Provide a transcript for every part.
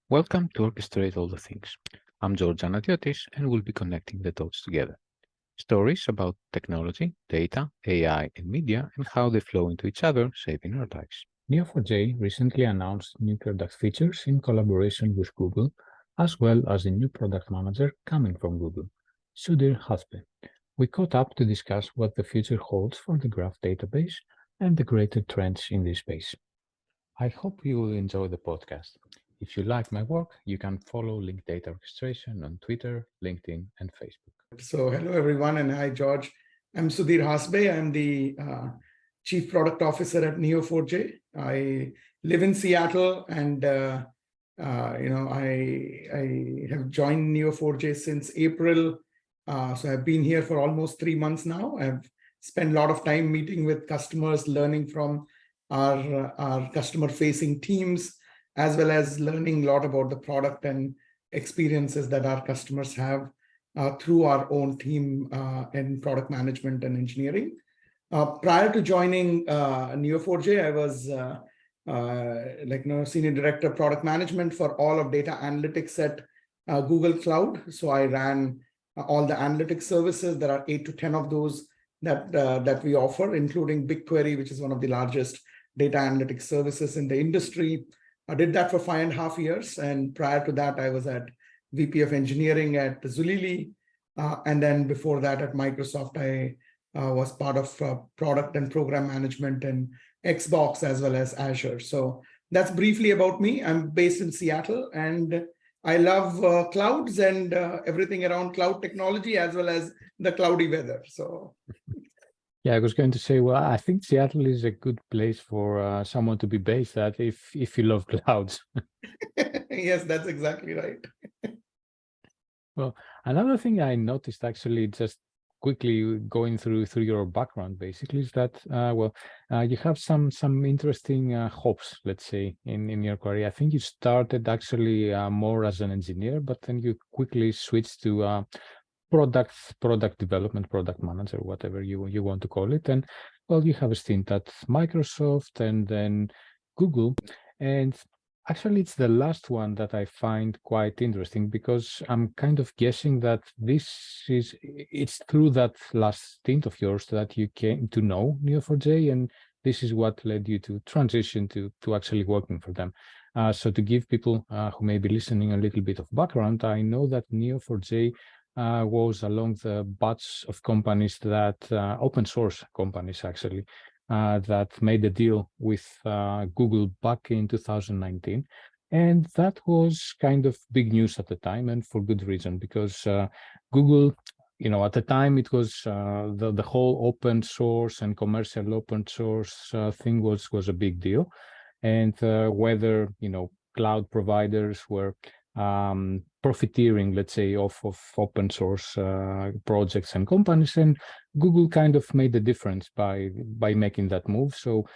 Welcome to Orchestrate All the Things. I'm George Anatiotis and we'll be connecting the dots together. Stories about technology, data, AI, and media and how they flow into each other, shaping our lives. Neo4j recently announced new product features in collaboration with Google, as well as a new product manager coming from Google, Sudhir Hasbe. We caught up to discuss what the future holds for the graph database and the greater trends in this space. I hope you will enjoy the podcast. If you like my work, you can follow Link Data Orchestration on Twitter, LinkedIn, and Facebook. So hello, everyone, and hi, George. I'm Sudhir Hasbe. I'm the Chief Product Officer at Neo4j. I live in Seattle, and I have joined Neo4j since April. So I've been here for almost 3 months now. I've spent a lot of time meeting with customers, learning from our customer-facing teams, as well as learning a lot about the product and experiences that our customers have through our own team in product management and engineering. Prior to joining Neo4j, I was Senior Director of Product Management for all of data analytics at Google Cloud. So I ran all the analytics services. There are 8 to 10 of those that we offer, including BigQuery, which is one of the largest data analytics services in the industry. I did that for 5.5 years. And prior to that, I was at VP of Engineering at Zulily. And then before that at Microsoft, I was part of product and program management in Xbox as well as Azure. So that's briefly about me. I'm based in Seattle, and I love clouds and everything around cloud technology as well as the cloudy weather. So. Yeah, I was going to say, well, I think Seattle is a good place for someone to be based at if you love clouds. Yes, that's exactly right. Well, another thing I noticed actually, just quickly going through your background, basically, is that you have some interesting hopes, let's say, in your career. I think you started actually more as an engineer, but then you quickly switched to product development, product manager, whatever you want to call it. And well, you have a stint at Microsoft and then Google. And actually, it's the last one that I find quite interesting, because I'm kind of guessing that it's through that last stint of yours that you came to know Neo4j, and this is what led you to transition to actually working for them. So to give people who may be listening a little bit of background, I know that Neo4j was along the batch of companies that open source companies actually that made a deal with Google back in 2019. And that was kind of big news at the time, and for good reason, because Google, at the time it was the whole open source and commercial open source thing was a big deal. And whether, cloud providers were profiteering, let's say, off of open source projects and companies, and Google kind of made the difference by making that move. So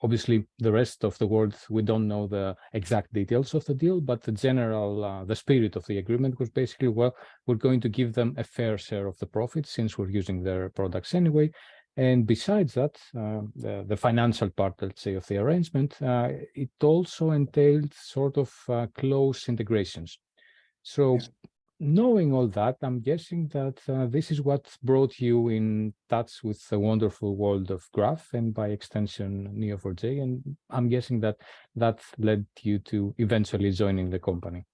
obviously the rest of the world, we don't know the exact details of the deal, but the general, the spirit of the agreement was basically, well, we're going to give them a fair share of the profits since we're using their products anyway. And besides that, the financial part, let's say, of the arrangement, it also entailed sort of close integrations. So knowing all that, I'm guessing that this is what brought you in touch with the wonderful world of graph and by extension Neo4j. And I'm guessing that led you to eventually joining the company.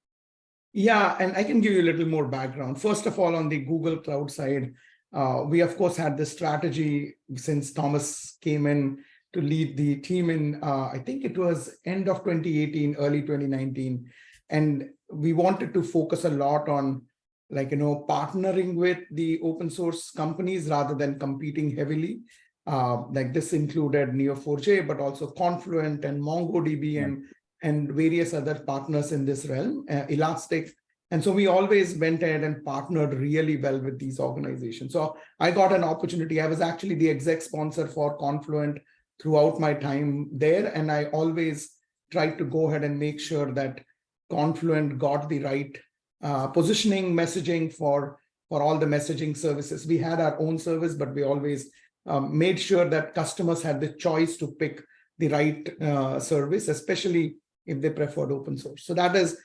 Yeah, and I can give you a little more background. First of all, on the Google Cloud side, we, of course, had this strategy since Thomas came in to lead the team in, I think it was end of 2018, early 2019. And we wanted to focus a lot on, partnering with the open source companies rather than competing heavily. This included Neo4j, but also Confluent and MongoDB and various other partners in this realm, Elastic. And so we always went ahead and partnered really well with these organizations. So I got an opportunity. I was actually the exec sponsor for Confluent throughout my time there. And I always tried to go ahead and make sure that Confluent got the right positioning messaging for all the messaging services. We had our own service, but we always made sure that customers had the choice to pick the right service, especially if they preferred open source. So that is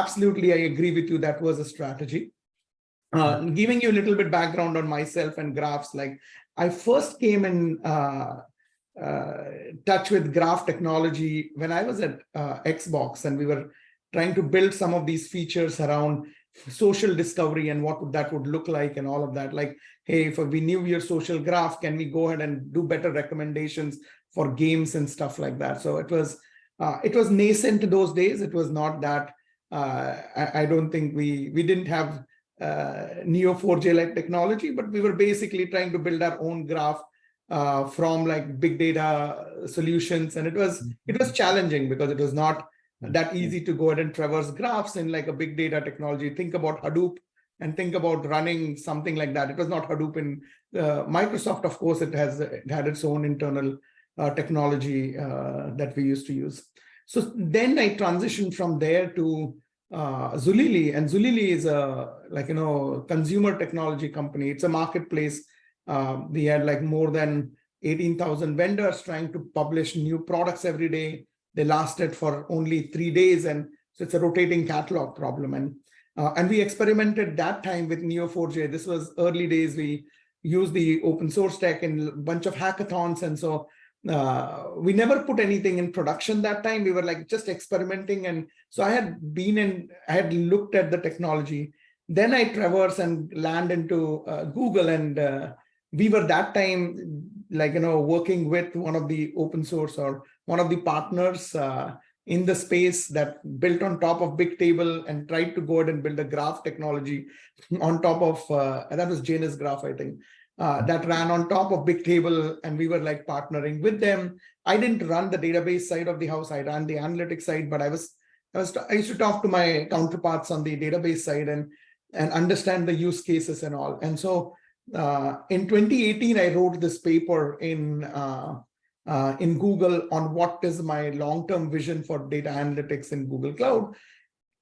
absolutely, I agree with you. That was a strategy. Giving you a little bit background on myself and graphs, like I first came in touch with graph technology when I was at Xbox, and we were trying to build some of these features around social discovery and what that would look like and all of that. Like, hey, if we knew your social graph, can we go ahead and do better recommendations for games and stuff like that? So it was nascent those days. It was not that I don't think we didn't have Neo4j like technology, but we were basically trying to build our own graph from like big data solutions, and it was challenging because it was not that easy to go ahead and traverse graphs in like a big data technology. Think about Hadoop and think about running something like that. It was not Hadoop in Microsoft. Of course, it had its own internal technology that we used to use. So then I transitioned from there to Zulily, and Zulily is a consumer technology company. It's a marketplace. We had like more than 18,000 vendors trying to publish new products every day. They lasted for only 3 days, and so it's a rotating catalog problem. And we experimented that time with Neo4j. This was early days. We used the open source tech in a bunch of hackathons, and so we never put anything in production that time. We were like just experimenting. And so I had looked at the technology. Then I traverse and land into Google, and we were that time working with one of the open source or one of the partners in the space that built on top of Bigtable and tried to go ahead and build a graph technology on top of that was Janus Graph, I think. That ran on top of Bigtable, and we were like partnering with them. I didn't run the database side of the house. I ran the analytics side, but I used to talk to my counterparts on the database side and understand the use cases and all. And so in 2018, I wrote this paper in Google on what is my long-term vision for data analytics in Google Cloud.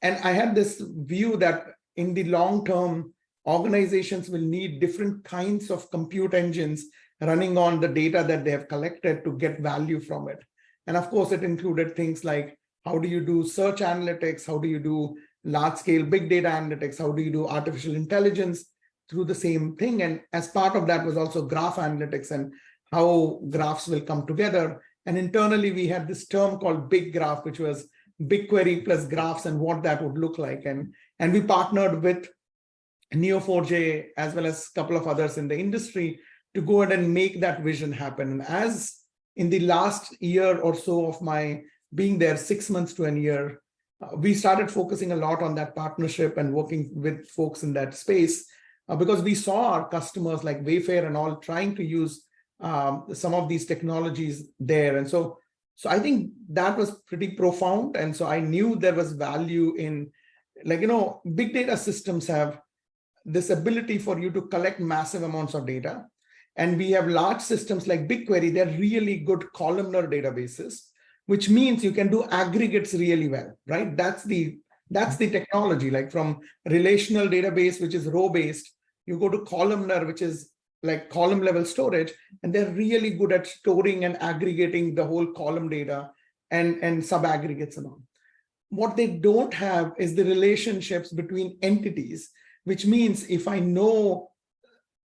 And I had this view that in the long term, organizations will need different kinds of compute engines running on the data that they have collected to get value from it. And of course, it included things like, how do you do search analytics? How do you do large-scale big data analytics? How do you do artificial intelligence through the same thing? And as part of that was also graph analytics and how graphs will come together. And internally, we had this term called Big Graph, which was BigQuery plus graphs and what that would look like. And we partnered with Neo4j as well as a couple of others in the industry to go ahead and make that vision happen. And as in the last year or so of my being there, 6 months to a year, we started focusing a lot on that partnership and working with folks in that space because we saw our customers like Wayfair and all trying to use some of these technologies there. And so I think that was pretty profound. And so I knew there was value in, big data systems have this ability for you to collect massive amounts of data. And we have large systems like BigQuery. They're really good columnar databases, which means you can do aggregates really well, right? That's the technology, like from relational database, which is row-based, you go to columnar, which is like column level storage, and they're really good at storing and aggregating the whole column data and sub-aggregates and all. What they don't have is the relationships between entities, which means if I know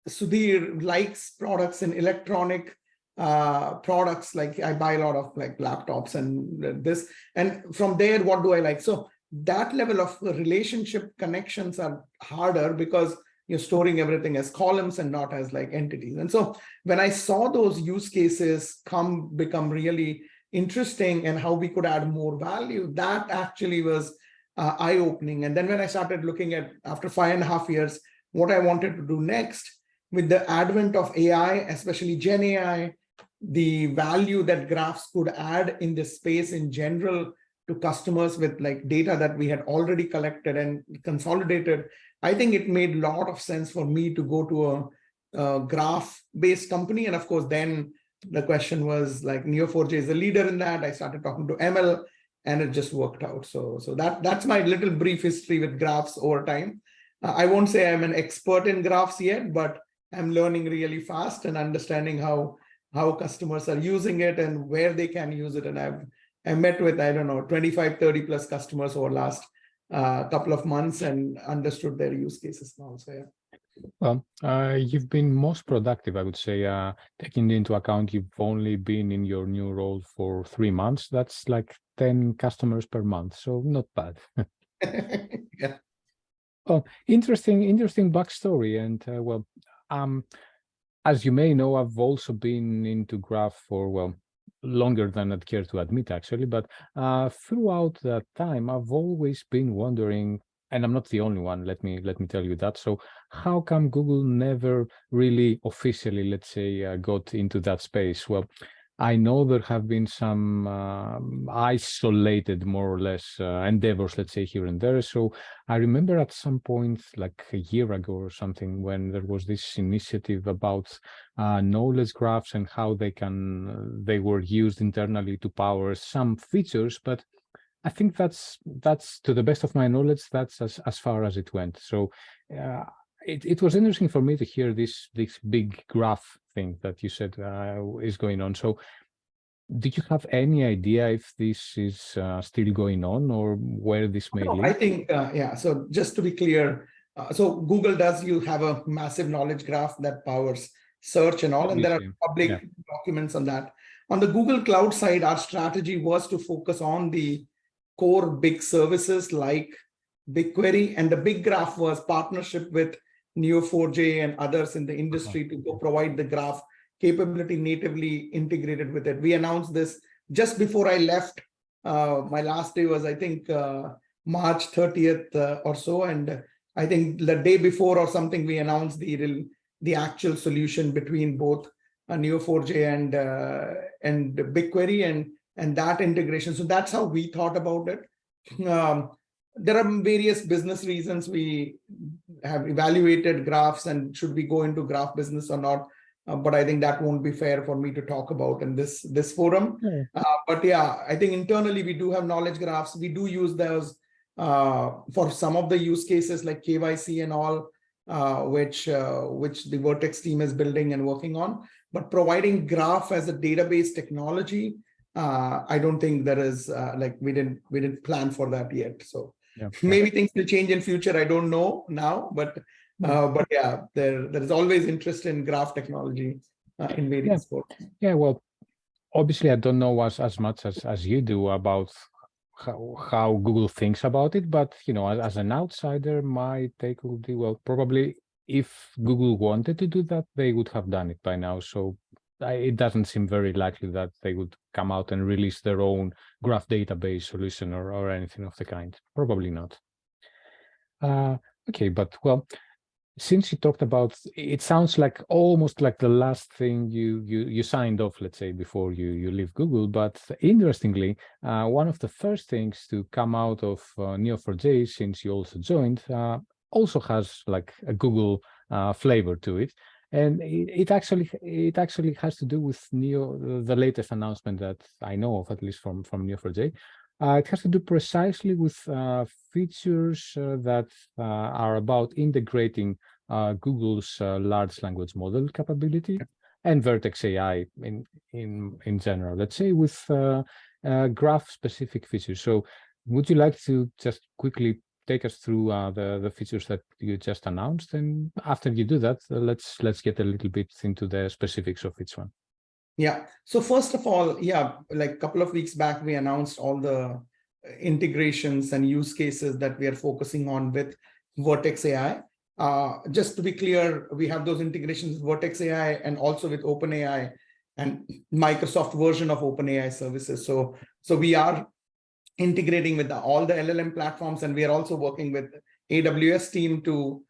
Sudhir likes products in electronic products, like I buy a lot of like laptops and this, and from there, what do I like? So that level of relationship connections are harder because you're storing everything as columns and not as like entities. And so when I saw those use cases become really interesting and how we could add more value, that actually was eye-opening. And then when I started looking at, after 5.5 years, what I wanted to do next with the advent of AI, especially Gen AI, the value that graphs could add in this space in general to customers with like data that we had already collected and consolidated, I think it made a lot of sense for me to go to a graph-based company. And of course, then the question was like Neo4j is a leader in that. I started talking to ML and it just worked out. So that's my little brief history with graphs over time. I won't say I'm an expert in graphs yet, but I'm learning really fast and understanding how customers are using it and where they can use it. And I met with, I don't know, 25, 30 plus customers over the last couple of months and understood their use cases now. So yeah. Well, you've been most productive, I would say, taking into account you've only been in your new role for 3 months. That's like 10 customers per month, so not bad. Yeah. Oh, interesting backstory. And as you may know, I've also been into graph for, well, longer than I'd care to admit, actually. But throughout that time, I've always been wondering, and I'm not the only one, let me tell you that. So how come Google never really officially, let's say, got into that space? Well, I know there have been some isolated, more or less, endeavors, let's say, here and there. So I remember at some point, like a year ago or something, when there was this initiative about knowledge graphs and how they were used internally to power some features. But I think that's to the best of my knowledge, that's as far as it went. So it was interesting for me to hear this big graph thing that you said is going on. So did you have any idea if this is still going on or where this may lead? I think, yeah, so just to be clear, so Google you have a massive knowledge graph that powers search and all, and there are public documents on that. On the Google Cloud side, our strategy was to focus on the core big services like BigQuery, and the big graph was partnership with Neo4j and others in the industry to go provide the graph capability natively integrated with it. We announced this just before I left. My last day was, I think, March 30th or so. And I think the day before or something, we announced the actual solution between both Neo4j and BigQuery and that integration. So that's how we thought about it. There are various business reasons we have evaluated graphs and should we go into graph business or not. But I think that won't be fair for me to talk about in this forum. But yeah, I think internally we do have knowledge graphs. We do use those for some of the use cases like KYC and all, which the Vertex team is building and working on. But providing graph as a database technology, I don't think there is like we didn't plan for that yet. So maybe things will change in future. I don't know now, but yeah, there is always interest in graph technology in various sports. Yeah, well, obviously I don't know as much as you do about how Google thinks about it, but you know, as an outsider, my take would be, well, probably if Google wanted to do that, they would have done it by now. So it doesn't seem very likely that they would come out and release their own graph database solution or anything of the kind. Probably not. Okay, but well, since you talked about, it sounds like almost like the last thing you signed off, let's say, before you leave Google. But interestingly, one of the first things to come out of Neo4j, since you also joined, also has like a Google flavor to it. And it actually has to do with the latest announcement that I know of, at least from Neo4j. It has to do precisely with features that are about integrating Google's large language model capability and Vertex AI in general, let's say, with graph-specific features. So would you like to just quickly take us through the features that you just announced? And after you do that, let's get a little bit into the specifics of each one. Yeah. So first of all, yeah, like a couple of weeks back, we announced all the integrations and use cases that we are focusing on with Vertex AI. Just to be clear, we have those integrations with Vertex AI and also with OpenAI and Microsoft version of OpenAI services. So we are integrating with all the LLM platforms, and we are also working with AWS team to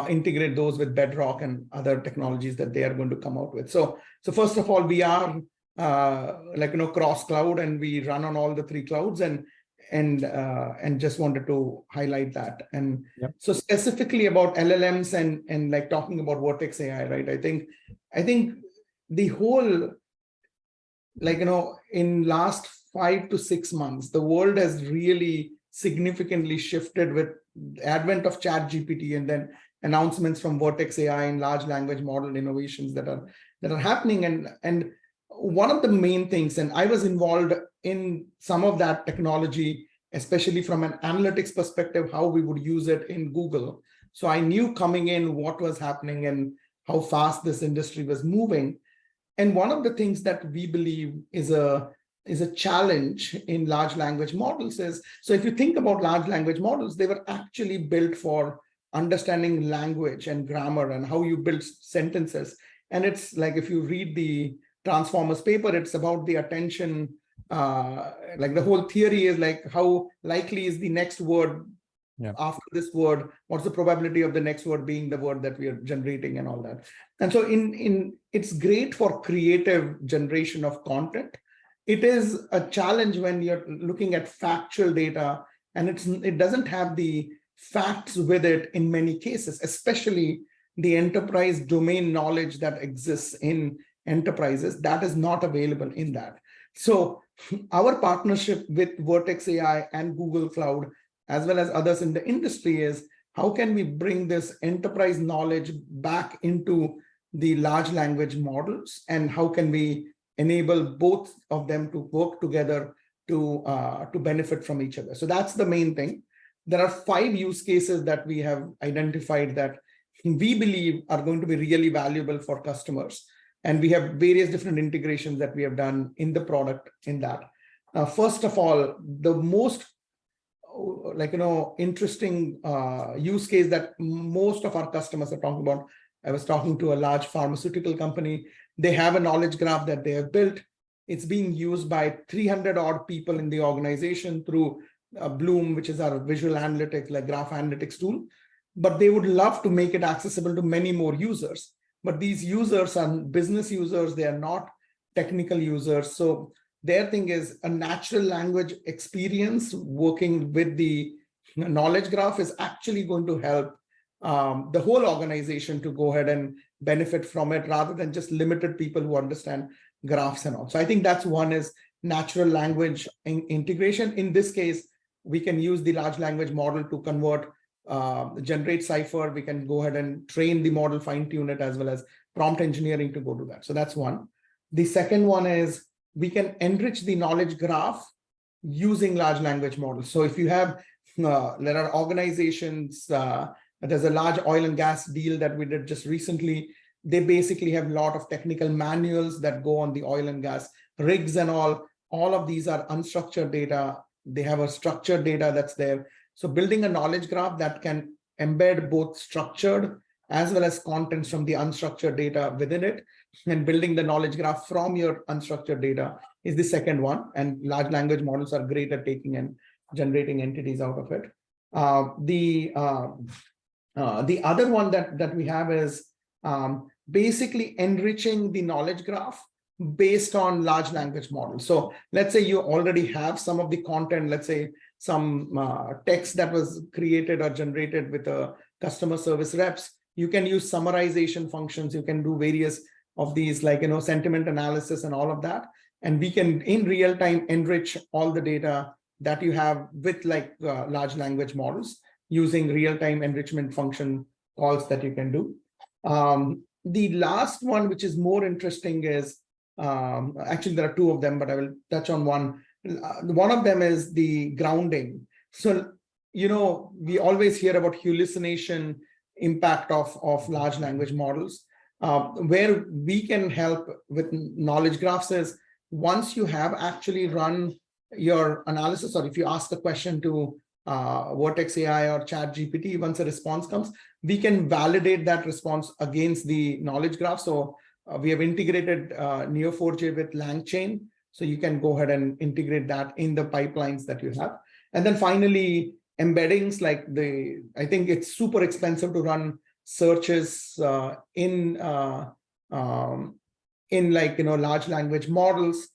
integrate those with Bedrock and other technologies that they are going to come out with. So first of all, we are cross cloud, and we run on all the 3 clouds, and just wanted to highlight that. And so specifically about LLMs and like talking about Vertex AI, right? I think the whole, in last 5 to 6 months, the world has really significantly shifted with the advent of ChatGPT and then announcements from Vertex AI and large language model innovations that are happening. And one of the main things, and I was involved in some of that technology especially from an analytics perspective, how we would use it in Google. So I knew coming in what was happening and how fast this industry was moving. And one of the things that we believe is a challenge in large language models is, so if you think about large language models, they were actually built for understanding language and grammar and how you build sentences. And it's like, if you read the Transformers paper, it's about the attention, like the whole theory is like, how likely is the next word after this word, what's the probability of the next word being the word that we are generating and all that. And so it's great for creative generation of content. It is a challenge when you're looking at factual data and it doesn't have the facts with it in many cases, especially the enterprise domain knowledge that exists in enterprises that is not available in that. So our partnership with Vertex AI and Google Cloud, as well as others in the industry, is how can we bring this enterprise knowledge back into the large language models, and how can we enable both of them to work together to benefit from each other. So that's the main thing. There are 5 use cases that we have identified that we believe are going to be really valuable for customers. And we have various different integrations that we have done in the product in that. First of all, the most interesting use case that most of our customers are talking about. I was talking to a large pharmaceutical company. They have a knowledge graph that they have built. It's being used by 300 odd people in the organization through Bloom, which is our visual analytics, like graph analytics tool. But they would love to make it accessible to many more users. But these users are business users. They are not technical users. So their thing is a natural language experience working with the knowledge graph is actually going to help the whole organization to go ahead and benefit from it, rather than just limited people who understand graphs and all. So I think that's one, is natural language integration. In this case, we can use the large language model to convert, generate cipher. We can go ahead and train the model, fine tune it, as well as prompt engineering to go to that. So that's one. The second one is we can enrich the knowledge graph using large language models. So if you have, there are organizations, there's a large oil and gas deal that we did just recently. They basically have a lot of technical manuals that go on the oil and gas rigs and all. All of these are unstructured data. They have a structured data that's there. So building a knowledge graph that can embed both structured as well as contents from the unstructured data within it, and building the knowledge graph from your unstructured data is the second one. And large language models are great at taking and generating entities out of it. The other one that we have is basically enriching the knowledge graph based on large language models. So let's say you already have some of the content, let's say some text that was created or generated with a customer service reps. You can use summarization functions. You can do various of these, like, sentiment analysis and all of that. And we can in real time enrich all the data that you have with large language models using real-time enrichment function calls that you can do. The last one, which is more interesting, is actually there are 2 of them, but I will touch on one. One of them is the grounding. So, we always hear about hallucination impact of large language models. Where we can help with knowledge graphs is, once you have actually run your analysis, or if you ask a question to Vertex AI or Chat GPT, once a response comes, we can validate that response against the knowledge graph. So we have integrated Neo4j with LangChain. So you can go ahead and integrate that in the pipelines that you have. And then finally, embeddings, I think it's super expensive to run searches in large language models.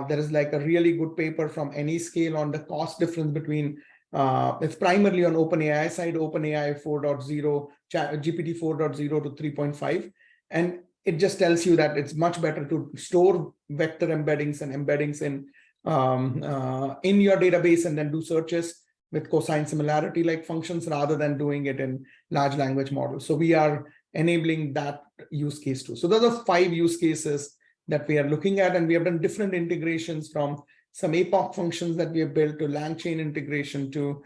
There is a really good paper from Anyscale on the cost difference between, it's primarily on OpenAI side, OpenAI 4.0, GPT 4.0 to 3.5. And it just tells you that it's much better to store vector embeddings and embeddings in your database and then do searches with cosine similarity like functions, rather than doing it in large language models. So we are enabling that use case too. So those are 5 use cases that we are looking at, and we have done different integrations from some APOC functions that we have built, to LangChain integration, to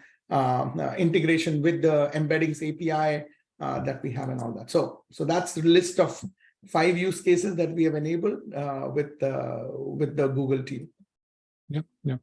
integration with the embeddings API that we have and all that. So that's the list of 5 use cases that we have enabled with the Google team. Yeah.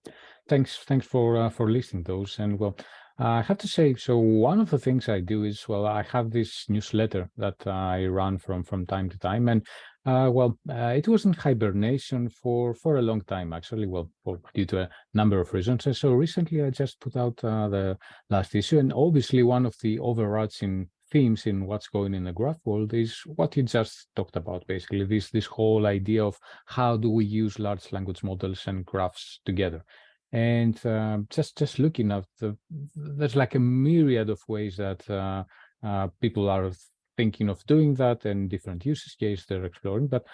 Thanks for listing those. And well, I have to say, so one of the things I do is, well, I have this newsletter that I run from time to time, and it was in hibernation for a long time, actually, well, due to a number of reasons. And so recently I just put out the last issue, and obviously one of the overarching themes in what's going in the graph world is what you just talked about, basically this whole idea of how do we use large language models and graphs together. And just looking at there's like a myriad of ways that people are thinking of doing that, and different use cases they're exploring, but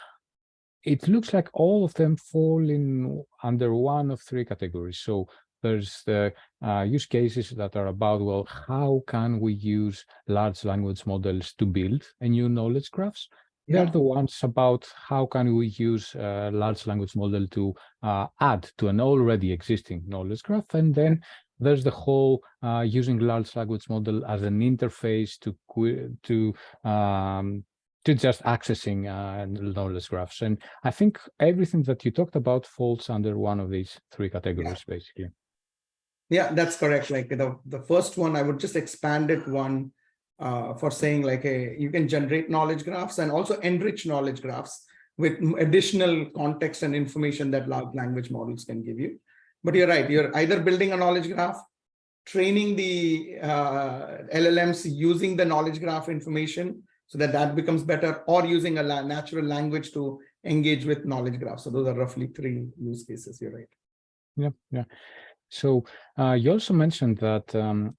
it looks like all of them fall in under one of 3 categories. So there's the use cases that are about, well, how can we use large language models to build a new knowledge graphs? They're the ones about how can we use a large language model to add to an already existing knowledge graph. And then there's the whole using large language model as an interface to just accessing knowledge graphs. And I think everything that you talked about falls under one of these 3 categories, basically. Yeah, that's correct. Like the first one, I would just expand it one for saying like you can generate knowledge graphs and also enrich knowledge graphs with additional context and information that large language models can give you. But you're right, you're either building a knowledge graph, training the LLMs using the knowledge graph information so that becomes better, or using a natural language to engage with knowledge graphs. So those are roughly 3 use cases. You're right. Yeah. So you also mentioned that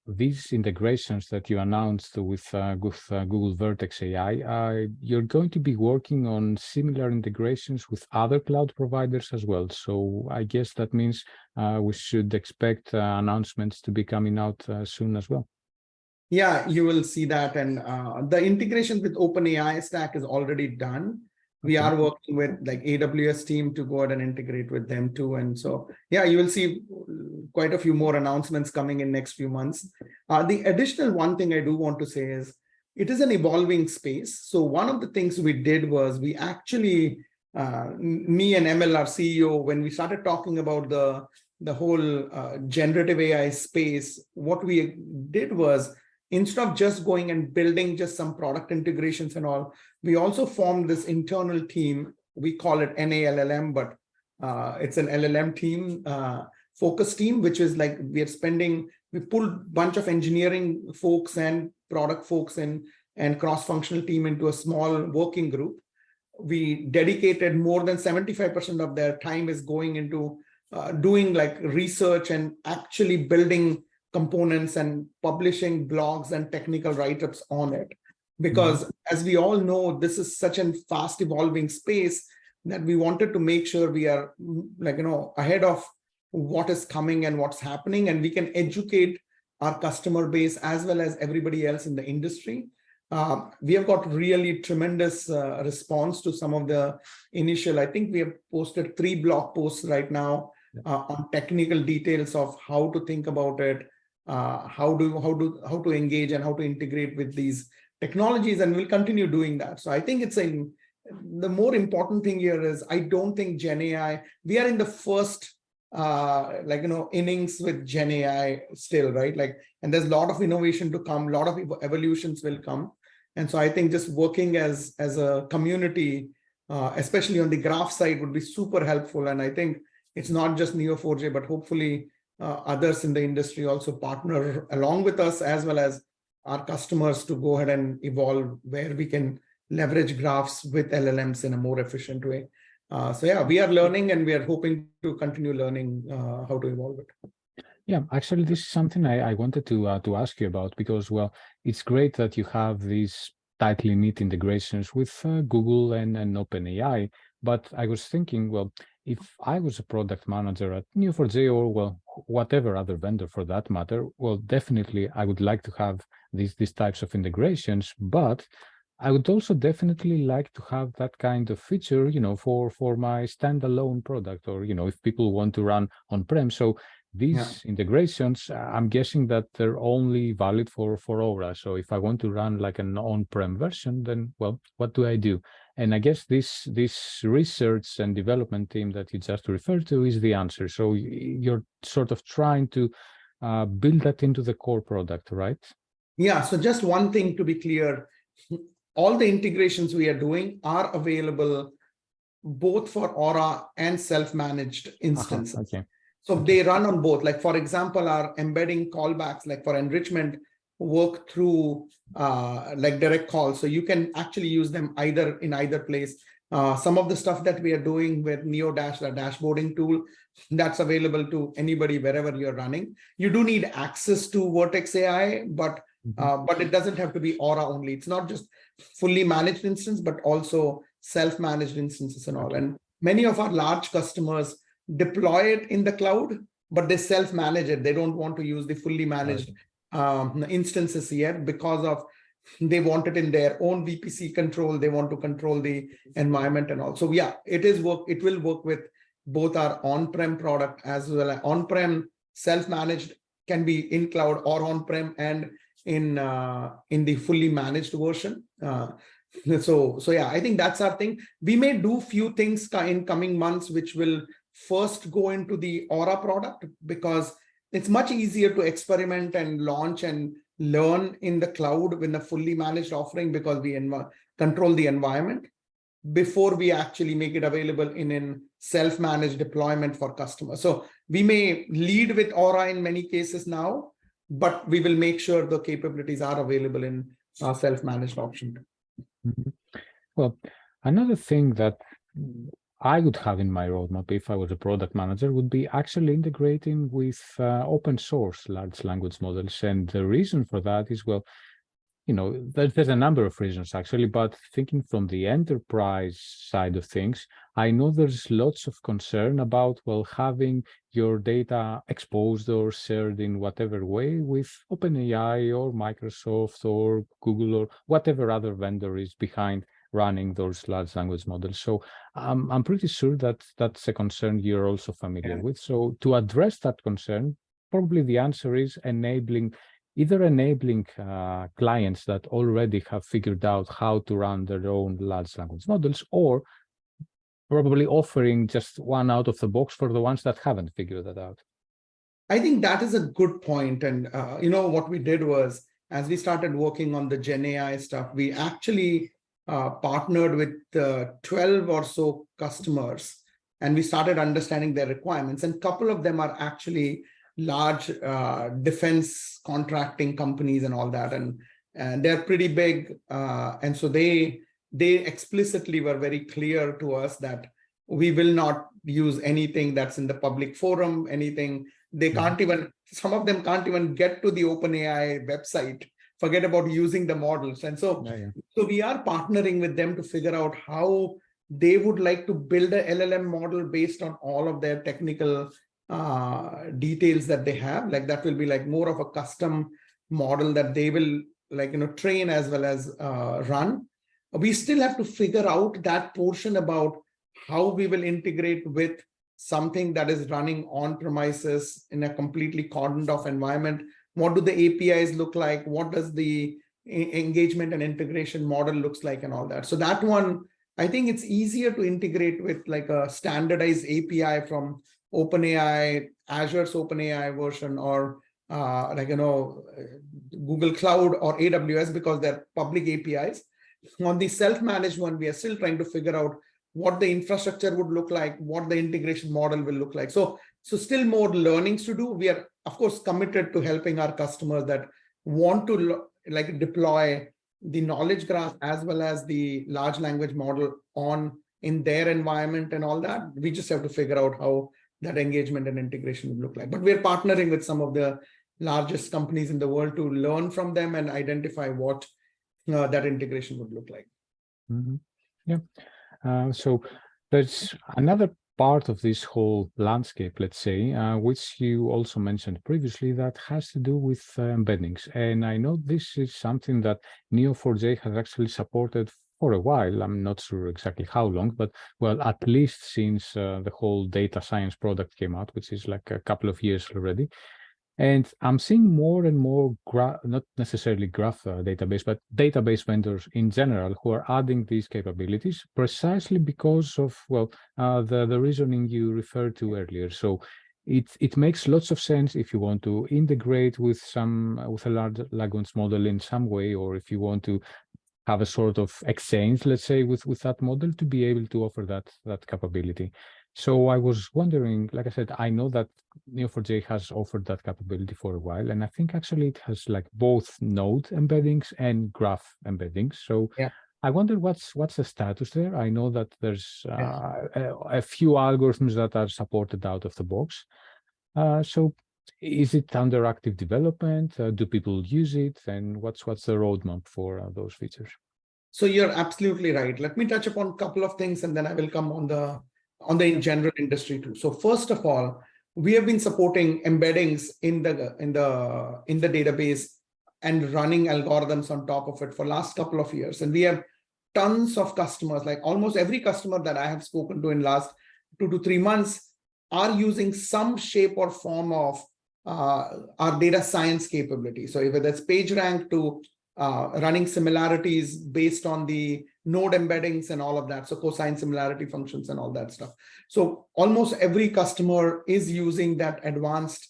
these integrations that you announced with Google Vertex AI, you're going to be working on similar integrations with other cloud providers as well. So I guess that means we should expect announcements to be coming out soon as well. Yeah, you will see that. And the integration with OpenAI stack is already done. We are working with like AWS team to go ahead and integrate with them too. And so, yeah, you will see quite a few more announcements coming in next few months. The additional one thing I do want to say is it is an evolving space. So one of the things we did was we actually, me and ML, our CEO, when we started talking about the whole generative AI space, what we did was, instead of just going and building just some product integrations and all, we also formed this internal team. We call it NALLM, but it's an LLM team, focus team, which is like we pulled a bunch of engineering folks and product folks and cross-functional team into a small working group. We dedicated more than 75% of their time is going into doing like research and actually building components and publishing blogs and technical write-ups on it. Because as we all know, this is such a fast evolving space that we wanted to make sure we are ahead of what is coming and what's happening, and we can educate our customer base as well as everybody else in the industry. We have got really tremendous response to some of the initial, I think we have posted 3 blog posts right now on technical details of how to think about it, how to engage and how to integrate with these technologies, and we'll continue doing that. So I think the more important thing here is, I don't think Gen AI, we are in the first innings with Gen AI still, right? And there's a lot of innovation to come, a lot of evolutions will come. And so I think just working as a community, especially on the graph side, would be super helpful. And I think it's not just Neo4j, but hopefully others in the industry also partner along with us, as well as our customers, to go ahead and evolve where we can leverage graphs with LLMs in a more efficient way. So yeah, we are learning, and we are hoping to continue learning how to evolve it. Yeah, actually, this is something I wanted to ask you about, because, well, it's great that you have these tightly knit integrations with Google and OpenAI. But I was thinking, well, if I was a product manager at Neo4j, or, well, whatever other vendor for that matter, well, definitely I would like to have these types of integrations. But I would also definitely like to have that kind of feature, for my standalone product, or, if people want to run on-prem. So these integrations, I'm guessing that they're only valid for Aura. So if I want to run like an on-prem version, then, well, what do I do? And I guess this research and development team that you just referred to is the answer. So you're sort of trying to build that into the core product, right? Yeah, so just one thing to be clear, all the integrations we are doing are available both for Aura and self-managed instances. Okay. So they run on both. Like, for example, our embedding callbacks, like for enrichment, work through like direct calls. So you can actually use them in either place. Some of the stuff that we are doing with Neo4j's, the dashboarding tool, that's available to anybody wherever you're running. You do need access to Vertex AI, but it doesn't have to be Aura only. It's not just fully managed instance, but also self-managed instances and all. And many of our large customers deploy it in the cloud, but they self-manage it. They don't want to use the fully managed instances yet, because of they want it in their own VPC control. They want to control the environment and all. So yeah, it will work with both our on-prem product as well as on-prem self-managed, can be in cloud or on-prem, and in the fully managed version. So yeah, I think that's our thing. We may do few things in coming months, which will first go into the Aura product, because it's much easier to experiment and launch and learn in the cloud with a fully managed offering, because we control the environment before we actually make it available in self-managed deployment for customers. So we may lead with Aura in many cases now, but we will make sure the capabilities are available in our self-managed option. Well, another thing that I would have in my roadmap if I was a product manager would be actually integrating with open source large language models. And the reason for that is, well, there's a number of reasons actually, but thinking from the enterprise side of things, I know there's lots of concern about, well, having your data exposed or shared in whatever way with OpenAI or Microsoft or Google or whatever other vendor is behind running those large language models. So I'm pretty sure that that's a concern you're also familiar with. So to address that concern, probably the answer is enabling clients that already have figured out how to run their own large language models, or probably offering just one out of the box for the ones that haven't figured that out. I think that is a good point. And what we did was, as we started working on the Gen AI stuff, we actually partnered with 12 or so customers, and we started understanding their requirements. And a couple of them are actually large defense contracting companies and all that, and they're pretty big, and so they explicitly were very clear to us that we will not use anything that's in the public forum, anything they can't even, some of them can't even get to the OpenAI website, forget about using the models. And so so we are partnering with them to figure out how they would like to build a LLM model based on all of their technical details that they have. Like that will be like more of a custom model that they will train as well as run. We still have to figure out that portion about how we will integrate with something that is running on premises in a completely cordoned off environment. What do the APIs look like? What does the engagement and integration model looks like and all that? So that one, I think it's easier to integrate with like a standardized API from OpenAI, Azure's OpenAI version, or Google Cloud or AWS, because they're public APIs. On the self-managed one, we are still trying to figure out what the infrastructure would look like, what the integration model will look like. So still more learnings to do. We are, of course, committed to helping our customers that want to deploy the knowledge graph as well as the large language model in their environment and all that. We just have to figure out how that engagement and integration would look like. But we're partnering with some of the largest companies in the world to learn from them and identify what that integration would look like. Yeah. So there's another part of this whole landscape, let's say, which you also mentioned previously, that has to do with embeddings. And I know this is something that Neo4j has actually supported for a while. I'm not sure exactly how long, but well, at least since the whole data science product came out, which is like a couple of years already. And I'm seeing more and more, not necessarily graph database, but database vendors in general who are adding these capabilities precisely because of, well, the reasoning you referred to earlier. So it makes lots of sense if you want to integrate with a large language model in some way, or if you want to have a sort of exchange, let's say, with that model, to be able to offer that capability. So I was wondering, like I said, I know that Neo4j has offered that capability for a while, and I think actually it has like both node embeddings and graph embeddings. So Yeah. I wonder what's the status there. I know that there's a few algorithms that are supported out of the box. So is it under active development? Do people use it? And what's the roadmap for those features? So you're absolutely right. Let me touch upon a couple of things, and then I will come on the in general industry too. So first of all, we have been supporting embeddings in the database and running algorithms on top of it for last couple of years. And we have tons of customers, like almost every customer that I have spoken to in last 2 to 3 months are using some shape or form of our data science capability. So whether it's PageRank to running similarities based on the node embeddings and all of that. So cosine similarity functions and all that stuff. So almost every customer is using that advanced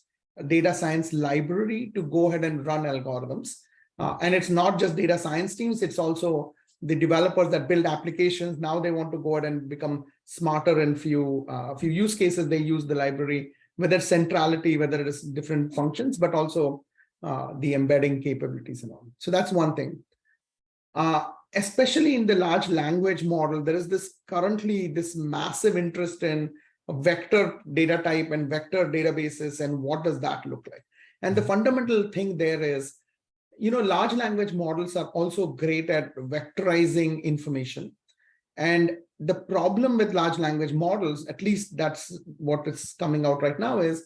data science library to go ahead and run algorithms. And it's not just data science teams, it's also the developers that build applications. Now they want to go ahead and become smarter in few use cases. They use the library, whether it's centrality, whether it is different functions, but also the embedding capabilities and all. So that's one thing. Especially in the large language model, there is currently this massive interest in vector data type and vector databases, and what does that look like? And the fundamental thing there is, large language models are also great at vectorizing information. And the problem with large language models, at least that's what is coming out right now, is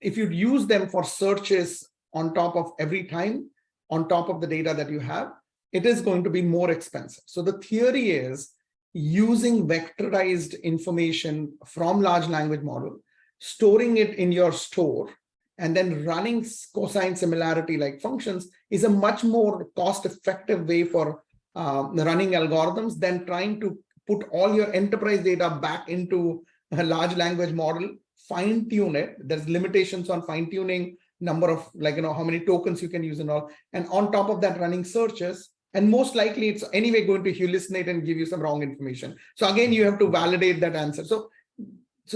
if you use them for searches on top of every time, on top of the data that you have, it is going to be more expensive. So the theory is using vectorized information from large language model, storing it in your store, and then running cosine similarity like functions is a much more cost-effective way for running algorithms than trying to put all your enterprise data back into a large language model, fine-tune it. There's limitations on fine-tuning, number of how many tokens you can use and all. And on top of that, running searches. And most likely it's anyway going to hallucinate and give you some wrong information. So again, you have to validate that answer. So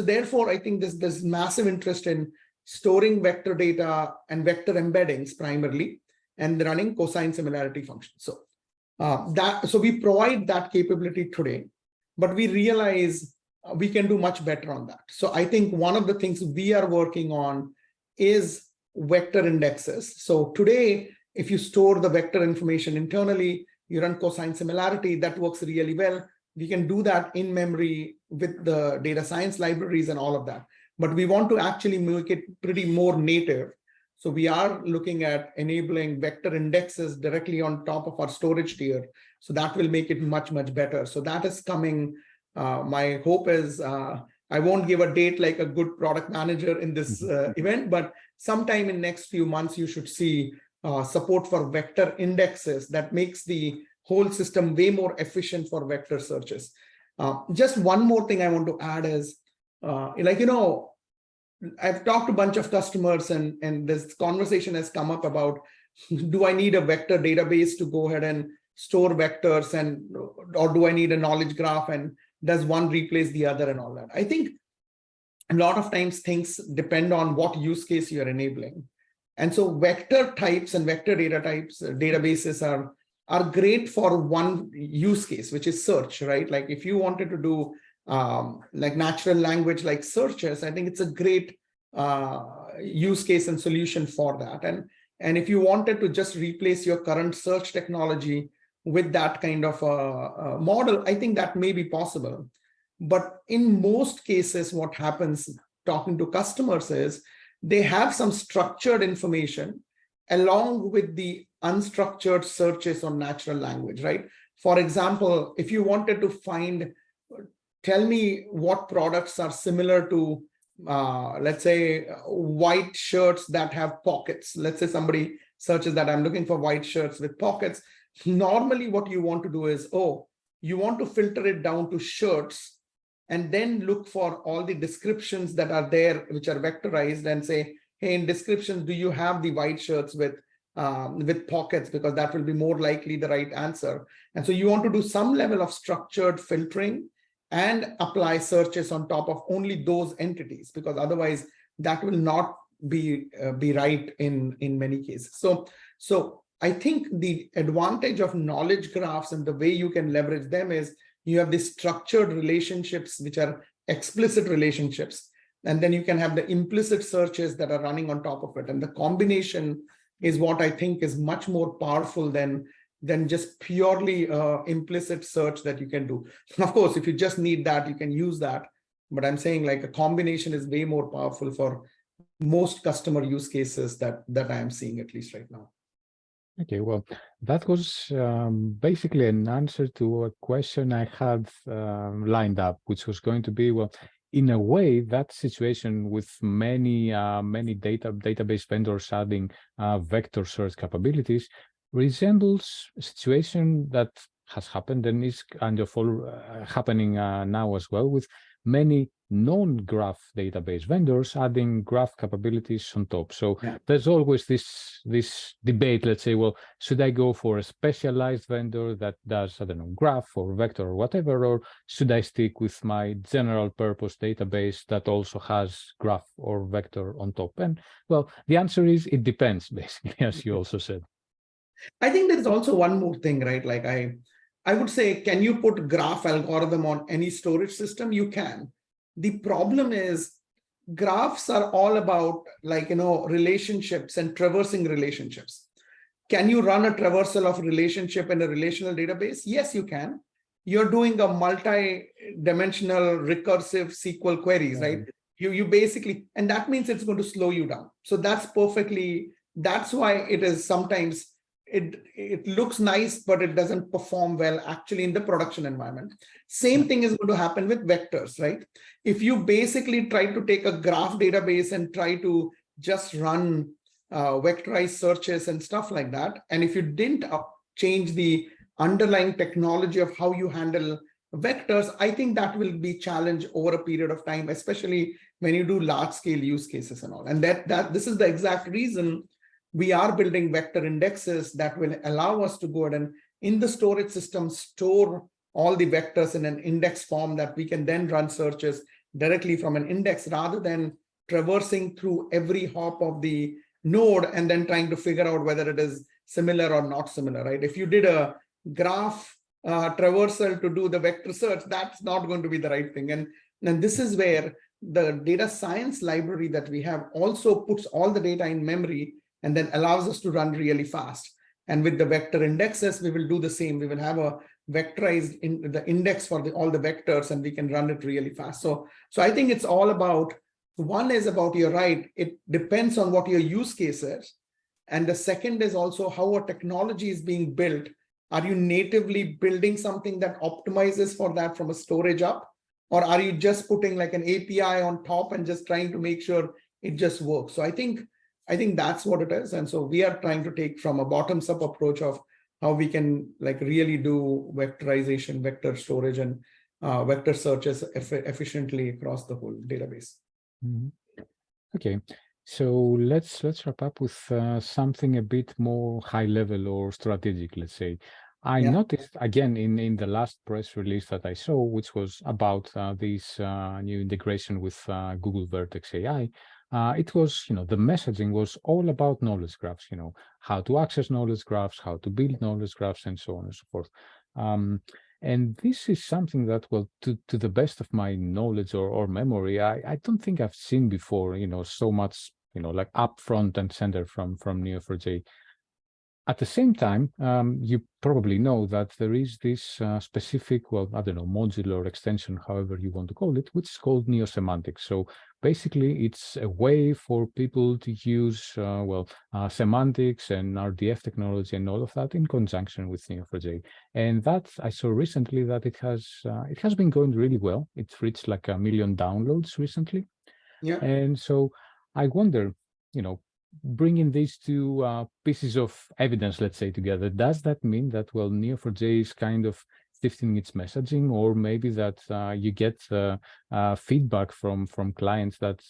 therefore, I think there's massive interest in storing vector data and vector embeddings primarily, and running cosine similarity functions. So we provide that capability today, but we realize we can do much better on that. So I think one of the things we are working on is vector indexes. So today, if you store the vector information internally, you run cosine similarity, that works really well. We can do that in memory with the data science libraries and all of that. But we want to actually make it pretty more native. So we are looking at enabling vector indexes directly on top of our storage tier. So that will make it much, much better. So that is coming. My hope is, I won't give a date like a good product manager in this event, but sometime in next few months, you should see support for vector indexes that makes the whole system way more efficient for vector searches. Just one more thing I want to add is, I've talked to a bunch of customers, and this conversation has come up about, do I need a vector database to go ahead and store vectors, or do I need a knowledge graph, and does one replace the other and all that? I think a lot of times things depend on what use case you're enabling. And so vector types and vector data types, databases are great for one use case, which is search, right? Like if you wanted to do like natural language like searches, I think it's a great use case and solution for that. And if you wanted to just replace your current search technology with that kind of a model, I think that may be possible. But in most cases, what happens talking to customers is they have some structured information along with the unstructured searches on natural language, right? For example, if you wanted to find, tell me what products are similar to, let's say, white shirts that have pockets. Let's say somebody searches that I'm looking for white shirts with pockets. Normally, what you want to do is, you want to filter it down to shirts and then look for all the descriptions that are there, which are vectorized, and say, hey, in descriptions, do you have the white shirts with pockets? Because that will be more likely the right answer. And so you want to do some level of structured filtering and apply searches on top of only those entities, because otherwise that will not be right in many cases. So I think the advantage of knowledge graphs and the way you can leverage them is you have these structured relationships, which are explicit relationships, and then you can have the implicit searches that are running on top of it. And the combination is what I think is much more powerful than just purely implicit search that you can do. And of course, if you just need that, you can use that. But I'm saying like a combination is way more powerful for most customer use cases that I am seeing, at least right now. Okay, well, that was basically an answer to a question I had lined up, which was going to be, well, in a way, that situation with many database vendors adding vector search capabilities resembles a situation that has happened and is kind of happening now as well, with many non-graph database vendors adding graph capabilities on top. So there's always this debate, let's say, well, should I go for a specialized vendor that does, I don't know, graph or vector or whatever, or should I stick with my general purpose database that also has graph or vector on top? And well, the answer is it depends, basically, as you also said. I think there's also one more thing, right? Like I would say, can you put graph algorithm on any storage system? You can. The problem is graphs are all about, like, relationships and traversing relationships. Can you run a traversal of relationship in a relational database? Yes, you can. You're doing a multi-dimensional recursive SQL queries, right? You basically, and that means it's going to slow you down. So that's why it is sometimes it looks nice, but it doesn't perform well actually in the production environment. Same thing is going to happen with vectors, right? If you basically try to take a graph database and try to just run vectorized searches and stuff like that, and if you didn't change the underlying technology of how you handle vectors, I think that will be challenged over a period of time, especially when you do large scale use cases and all. And this is the exact reason we are building vector indexes that will allow us to go ahead and in the storage system store all the vectors in an index form that we can then run searches directly from an index, rather than traversing through every hop of the node and then trying to figure out whether it is similar or not similar, right? If you did a graph traversal to do the vector search, that's not going to be the right thing. And this is where the data science library that we have also puts all the data in memory and then allows us to run really fast. And with the vector indexes, we will do the same. We will have a vectorized the index for all the vectors, and we can run it really fast. So I think it's all about, one is about, you're right, it depends on what your use case is. And the second is also how a technology is being built. Are you natively building something that optimizes for that from a storage up? Or are you just putting like an API on top and just trying to make sure it just works? So I think that's what it is. And so we are trying to take from a bottoms up approach of how we can like really do vectorization, vector storage, and vector searches efficiently across the whole database. Mm-hmm. Okay, so let's wrap up with something a bit more high level or strategic, let's say. I noticed again in the last press release that I saw, which was about this new integration with Google Vertex AI. It was, the messaging was all about knowledge graphs, how to access knowledge graphs, how to build knowledge graphs, and so on and so forth. And this is something that, well, to the best of my knowledge or memory, I don't think I've seen before, so much, like up front and center from Neo4j. At the same time, you probably know that there is this specific, well, I don't know, module or extension, however you want to call it, which is called neo-semantics. So basically, it's a way for people to use, semantics and RDF technology and all of that in conjunction with Neo4j. And that I saw recently that it has been going really well. It's reached like 1 million downloads recently. Yeah. And so I wonder, bringing these two pieces of evidence, let's say, together, does that mean that, well, Neo4j is kind of shifting its messaging, or maybe that you get feedback from clients that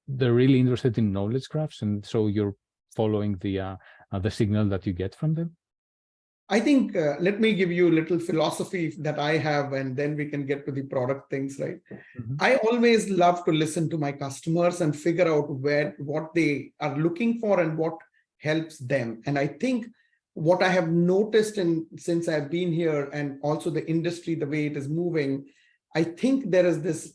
they're really interested in knowledge graphs, and so you're following the signal that you get from them? I think, let me give you a little philosophy that I have, and then we can get to the product things, right? Mm-hmm. I always love to listen to my customers and figure out what they are looking for and what helps them. And I think what I have noticed since I've been here, and also the industry, the way it is moving, I think there is this,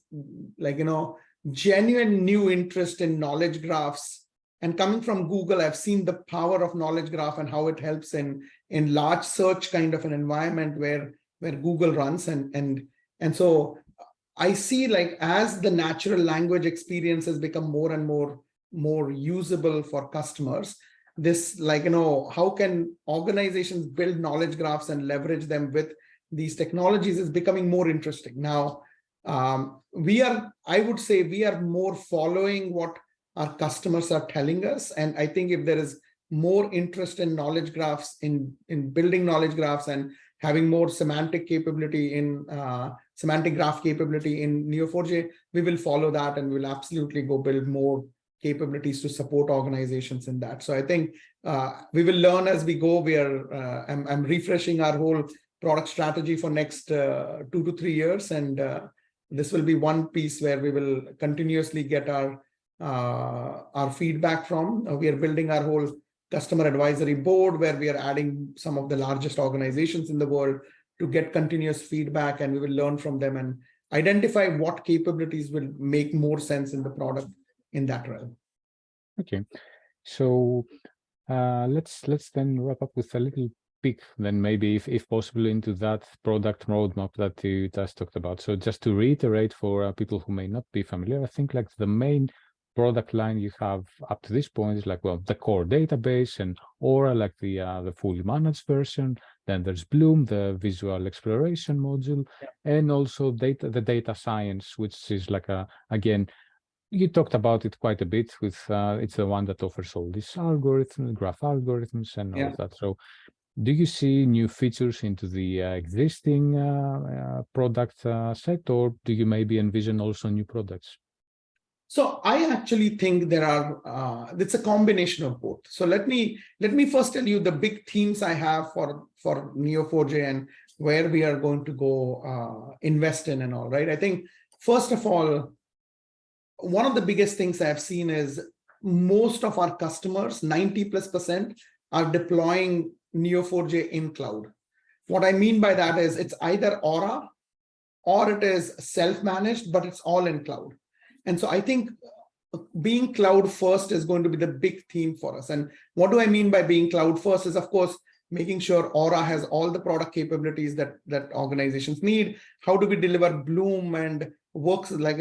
genuine new interest in knowledge graphs. And coming from Google, I've seen the power of knowledge graph and how it helps in large search kind of an environment where Google runs. And so I see, like, as the natural language experience has become more and more usable for customers, this, how can organizations build knowledge graphs and leverage them with these technologies is becoming more interesting. Now, I would say we are more following what our customers are telling us. And I think if there is more interest in knowledge graphs, in building knowledge graphs and having more semantic capability in semantic graph capability in Neo4j, we will follow that, and we'll absolutely go build more capabilities to support organizations in that. So I think we will learn as we go. I'm refreshing our whole product strategy for next 2 to 3 years. And this will be one piece where we will continuously get our feedback from. We are building our whole customer advisory board, where we are adding some of the largest organizations in the world to get continuous feedback, and we will learn from them and identify what capabilities will make more sense in the product in that realm. Okay, so let's then wrap up with a little peek, then maybe if possible, into that product roadmap that you just talked about. So just to reiterate for people who may not be familiar, I think like the main product line you have up to this point is like, well, the core database and Aura, like the fully managed version. Then there's Bloom, the visual exploration module, and also the data science, which is like again, you talked about it quite a bit with it's the one that offers all these algorithms, graph algorithms, and all of that. So do you see new features into the existing product set, or do you maybe envision also new products? So I actually think there are, it's a combination of both. So let me first tell you the big themes I have for Neo4j and where we are going to go invest in and all, right? I think, first of all, one of the biggest things I've seen is most of our customers, 90+%, are deploying Neo4j in cloud. What I mean by that is it's either Aura or it is self-managed, but it's all in cloud. And so I think being cloud first is going to be the big theme for us. And what do I mean by being cloud first is, of course, making sure Aura has all the product capabilities that organizations need. How do we deliver Bloom and works like,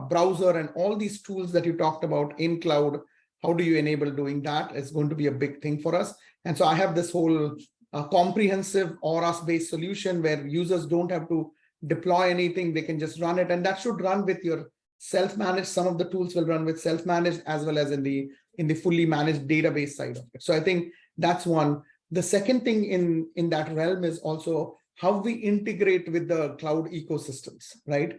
browser and all these tools that you talked about in cloud? How do you enable doing that? It's going to be a big thing for us. And so I have this whole comprehensive Aura-based solution where users don't have to deploy anything. They can just run it. And that should run with your self-managed. Some of the tools will run with self-managed as well as in the fully managed database side of it. So I think that's one. The second thing in that realm is also how we integrate with the cloud ecosystems, right?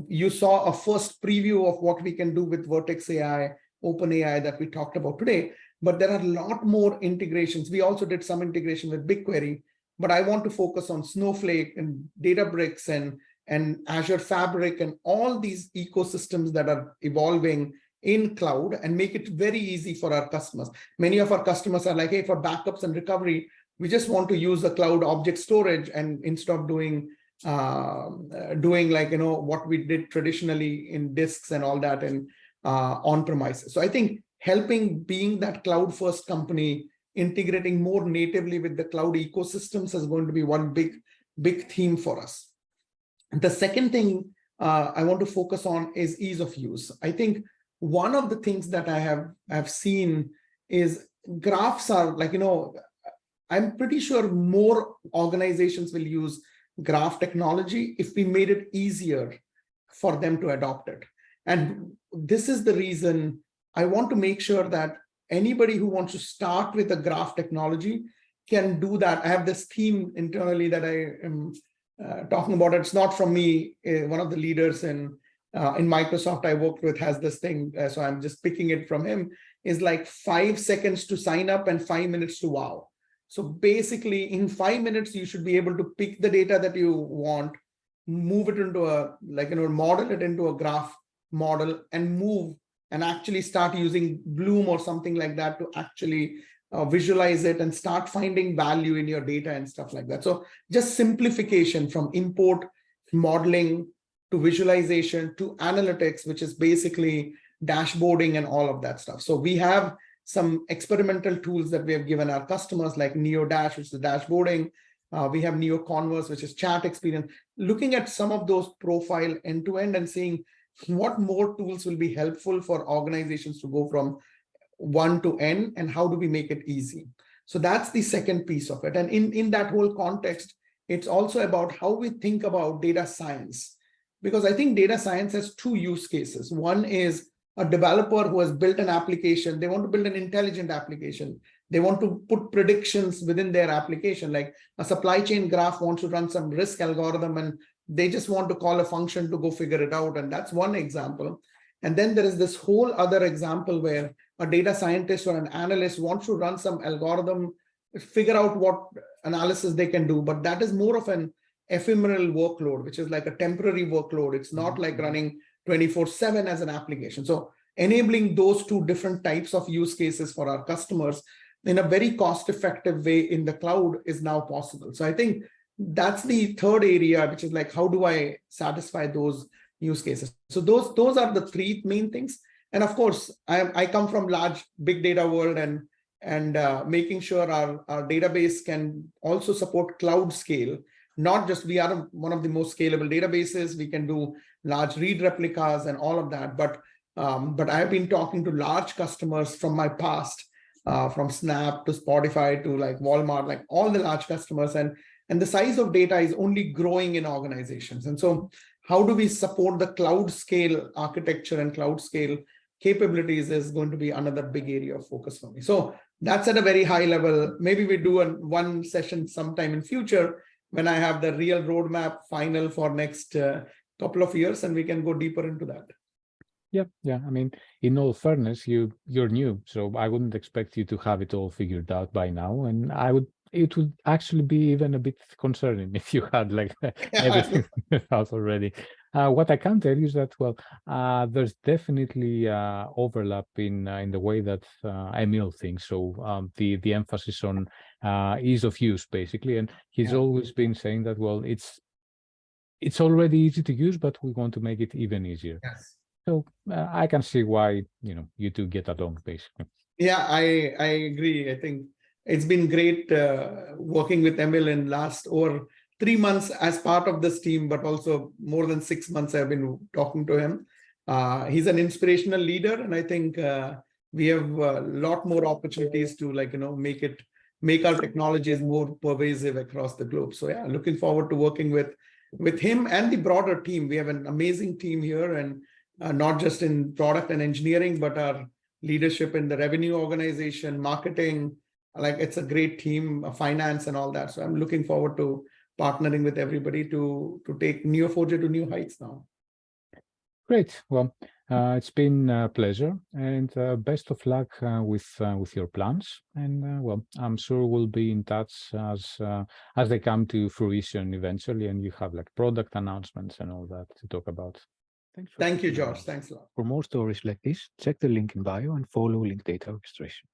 You saw a first preview of what we can do with Vertex AI, OpenAI that we talked about today, but there are a lot more integrations. We also did some integration with BigQuery, but I want to focus on Snowflake and Databricks and Azure Fabric and all these ecosystems that are evolving in cloud and make it very easy for our customers. Many of our customers are like, hey, for backups and recovery, we just want to use the cloud object storage, and instead of doing like, what we did traditionally in disks and all that and on premises. So I think helping being that cloud first company integrating more natively with the cloud ecosystems is going to be one big theme for us. The second thing I want to focus on is ease of use. I think one of the things that I have seen is graphs are like, I'm pretty sure more organizations will use graph technology if we made it easier for them to adopt it. And this is the reason I want to make sure that anybody who wants to start with a graph technology can do that. I have this theme internally that I am talking about. It's not from me. One of the leaders in Microsoft I worked with has this thing. So I'm just picking it from him, is like 5 seconds to sign up and 5 minutes to wow. So basically in 5 minutes, you should be able to pick the data that you want, move it into model it into a graph model and move and actually start using Bloom or something like that to actually visualize it and start finding value in your data and stuff like that. So just simplification from import, modeling to visualization to analytics, which is basically dashboarding and all of that stuff. So we have some experimental tools that we have given our customers like Neo4j's, which is dashboarding. We have Neo4j's, which is chat experience, looking at some of those profile end to end and seeing what more tools will be helpful for organizations to go from 1 to N and how do we make it easy. So that's the second piece of it. And in that whole context, it's also about how we think about data science, because I think data science has 2 use cases. One is a developer who has built an application. They want to build an intelligent application. They want to put predictions within their application, like a supply chain graph wants to run some risk algorithm and they just want to call a function to go figure it out. And that's one example. And then there is this whole other example where a data scientist or an analyst wants to run some algorithm, figure out what analysis they can do. But that is more of an ephemeral workload, which is like a temporary workload. It's not like running 24/7 as an application. So enabling those 2 different types of use cases for our customers in a very cost-effective way in the cloud is now possible. So I think that's the third area, which is like, how do I satisfy those use cases? So those are the 3 main things. And of course, I come from large big data world and making sure our database can also support cloud scale. Not just we are one of the most scalable databases. We can do large read replicas and all of that. But I have been talking to large customers from my past, from Snap to Spotify to like Walmart, like all the large customers. And the size of data is only growing in organizations. And so how do we support the cloud scale architecture and cloud scale capabilities is going to be another big area of focus for me. So that's at a very high level. Maybe we do one session sometime in future when I have the real roadmap final for next couple of years, and we can go deeper into that. Yeah. I mean, in all fairness, you're new, so I wouldn't expect you to have it all figured out by now. And it would actually be even a bit concerning if you had like everything out already. What I can tell you is that, well, there's definitely overlap in the way that Emil thinks. So the emphasis on ease of use, basically, and he's always been saying that, well, it's already easy to use, but we want to make it even easier. Yes. So I can see why you two get along, basically. Yeah, I agree. I think it's been great working with Emil in last over 3 months as part of this team, but also more than 6 months I've been talking to him. He's an inspirational leader, and I think we have a lot more opportunities to make our technologies more pervasive across the globe. So yeah, looking forward to working with him and the broader team. We have an amazing team here, and not just in product and engineering, but our leadership in the revenue organization, marketing. Like, it's a great team, finance and all that. So I'm looking forward to partnering with everybody to take Neo4j to new heights now. Great. Well, it's been a pleasure, and best of luck with your plans. And well, I'm sure we'll be in touch as they come to fruition eventually, and you have like product announcements and all that to talk about. Thank you, George. Thanks a lot. For more stories like this, check the link in bio and follow Link Data Orchestration.